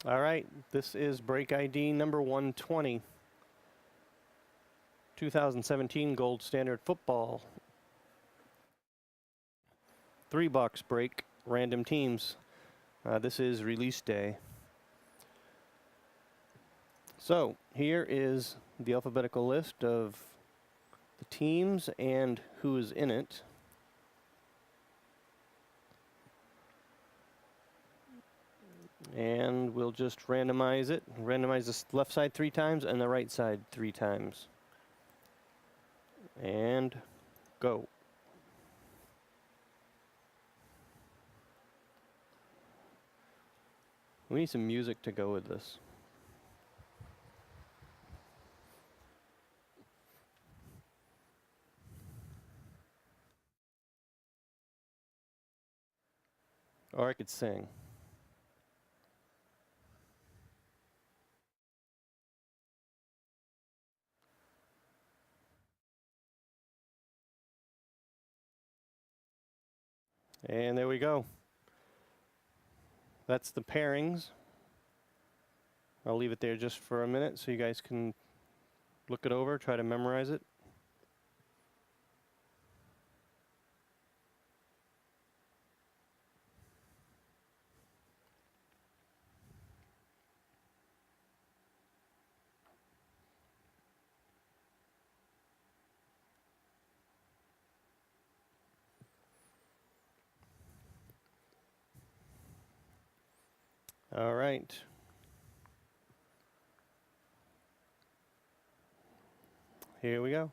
All right, this is break ID number 120. 2017 Gold Standard Football. 3-box break, random teams. This is release day. So here is the alphabetical list of the teams and who is in it. And we'll just randomize it. Randomize the left side 3 times and the right side 3 times. And go. We need some music to go with this. Or I could sing. And there we go. That's the pairings. I'll leave it there just for a minute so you guys can look it over, try to memorize it. All right. Here we go.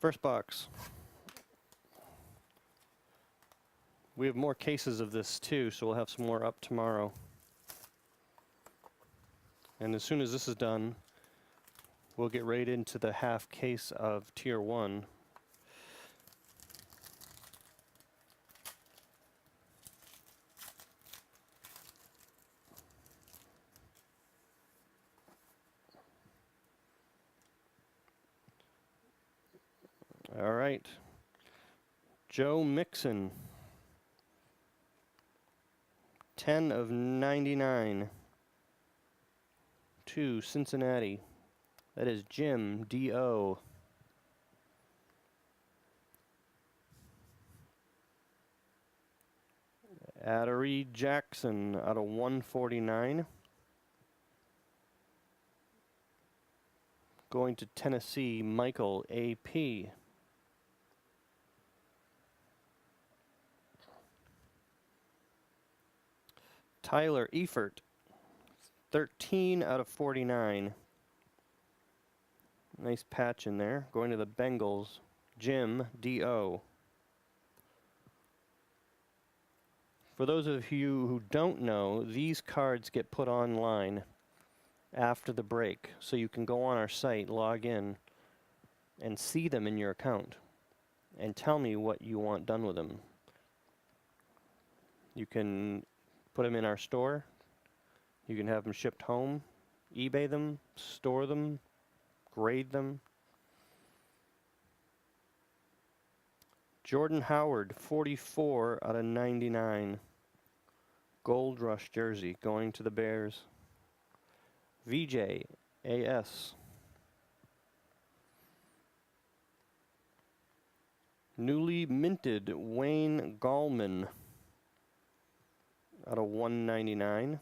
First box. We have more cases of this too, so we'll have some more up tomorrow. And as soon as this is done, we'll get right into the half case of Tier 1. All right. Joe Mixon. 10 of 99. To Cincinnati. That is Jim D.O. Adderee Jackson out of 149. Going to Tennessee, Michael A.P. Tyler Eifert, 13 out of 49. Nice patch in there. Going to the Bengals, Jim D.O. For those of you who don't know, these cards get put online after the break. So you can go on our site, log in, and see them in your account. And tell me what you want done with them. You can put them in our store. You can have them shipped home, eBay them, store them, grade them. Jordan Howard, 44 out of 99. Gold Rush jersey going to the Bears. VJ AS. Newly minted Wayne Gallman out of 199.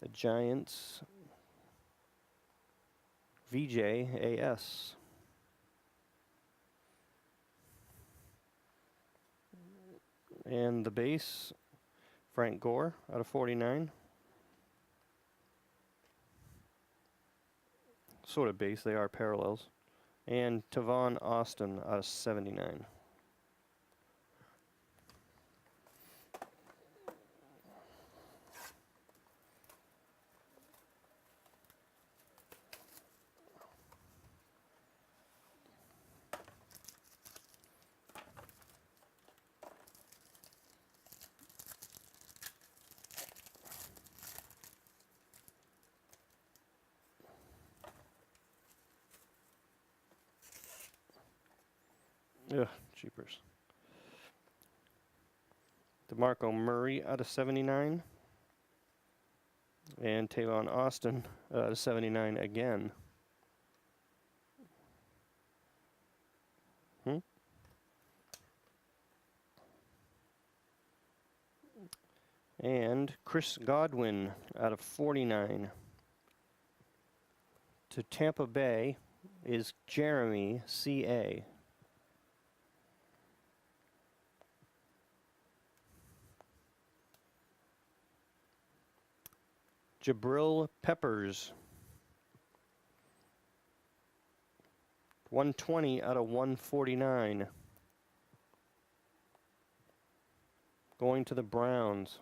The Giants, VJ AS. And the base, Frank Gore out of 49. Sort of base, they are parallels. And Tavon Austin out of 79. Ugh, cheapers. DeMarco Murray out of 79. And Tavon Austin out of 79 again. And Chris Godwin out of 49. To Tampa Bay is Jeremy C.A. Jabril Peppers. 120 out of 149. Going to the Browns.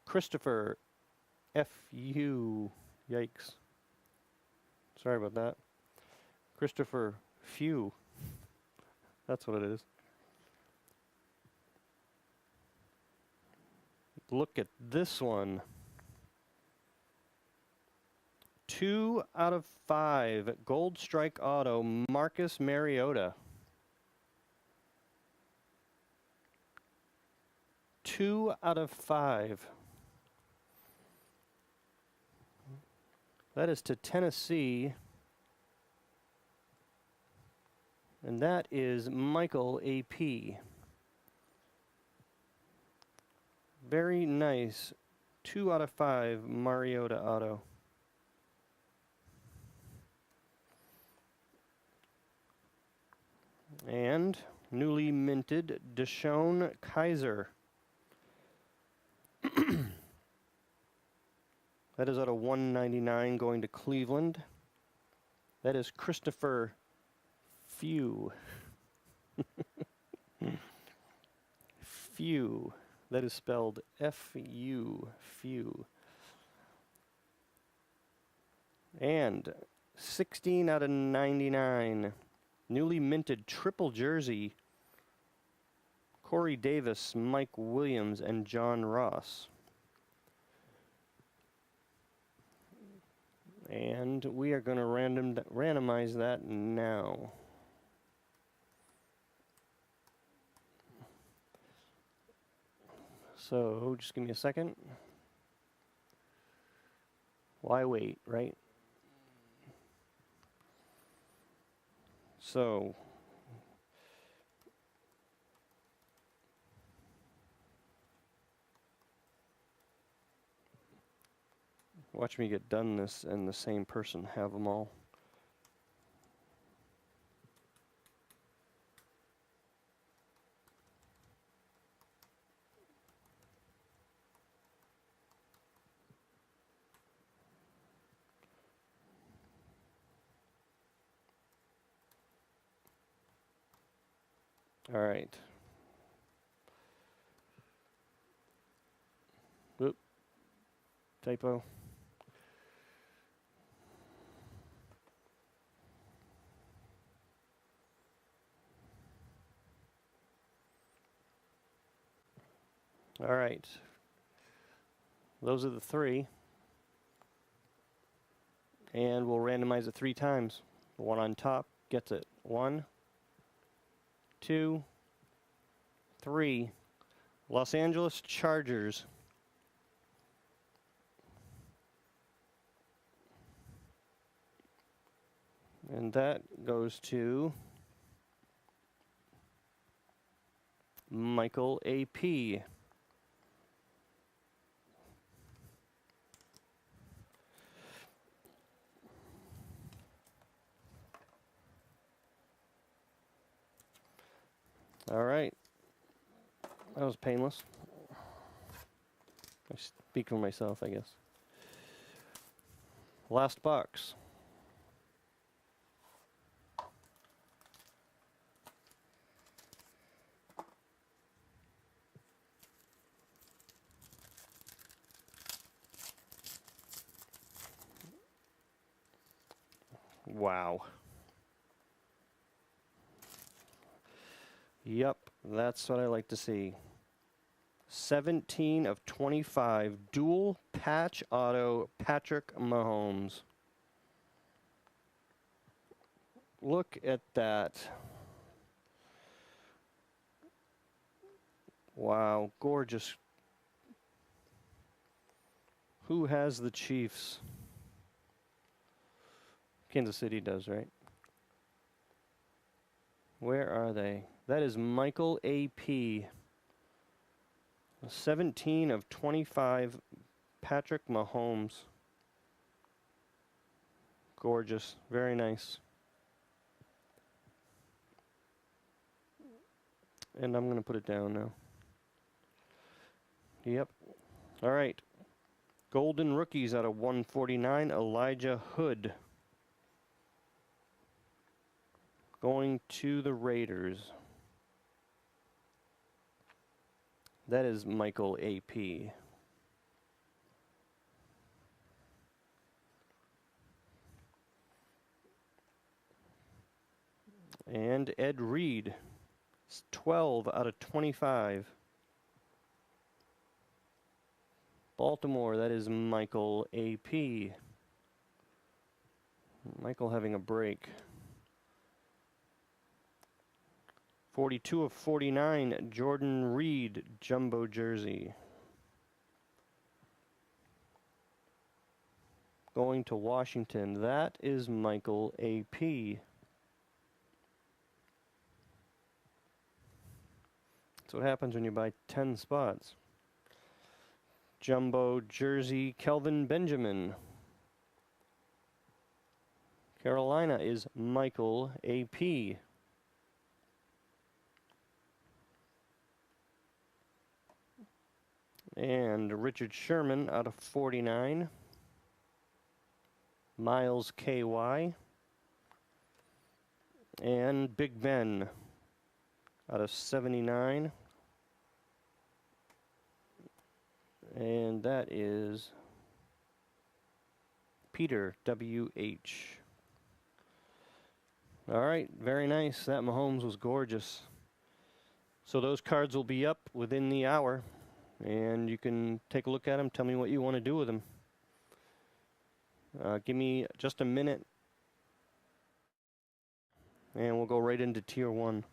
Christopher F.U. Yikes. Sorry about that. Christopher Few. That's what it is. Look at this one. 2 out of 5. Gold Strike Auto, Marcus Mariota. 2 out of 5. That is to Tennessee. And that is Michael A.P. Very nice. 2 out of 5 Mariota auto. And newly minted Deshaun Kaiser. That is out of 199 going to Cleveland. That is Christopher Few. Few. That is spelled F-U. Few. And 16 out of 99. Newly minted triple jersey. Corey Davis, Mike Williams, and John Ross. And we are going to randomize that now. So just give me a second. Why wait, right? So watch me get done this and the same person have them all. All right. Oop. Typo. All right. Those are the 3. And we'll randomize it 3 times. The one on top gets it. 1, 2, 3. Los Angeles Chargers. And that goes to Michael A.P. All right. That was painless. I speak for myself, I guess. Last box. Wow. Yep, that's what I like to see. 17 of 25, dual patch auto, Patrick Mahomes. Look at that. Wow, gorgeous. Who has the Chiefs? Kansas City does, right? Where are they? That is Michael A.P. 17 of 25, Patrick Mahomes. Gorgeous. Very nice. And I'm going to put it down now. Yep. All right. Golden Rookies out of 149, Elijah Hood. Going to the Raiders. That is Michael A.P. And Ed Reed. 12 out of 25. Baltimore, that is Michael A.P. Michael having a break. 42 of 49, Jordan Reed, jumbo jersey. Going to Washington, that is Michael A.P. That's what happens when you buy 10 spots. Jumbo jersey, Kelvin Benjamin. Carolina is Michael A.P. And Richard Sherman out of 49. Miles K.Y. And Big Ben out of 79. And that is Peter W.H. All right, very nice. That Mahomes was gorgeous. So those cards will be up within the hour, and you can take a look at them. Tell me what you want to do with them. Give me just a minute, and we'll go right into Tier 1.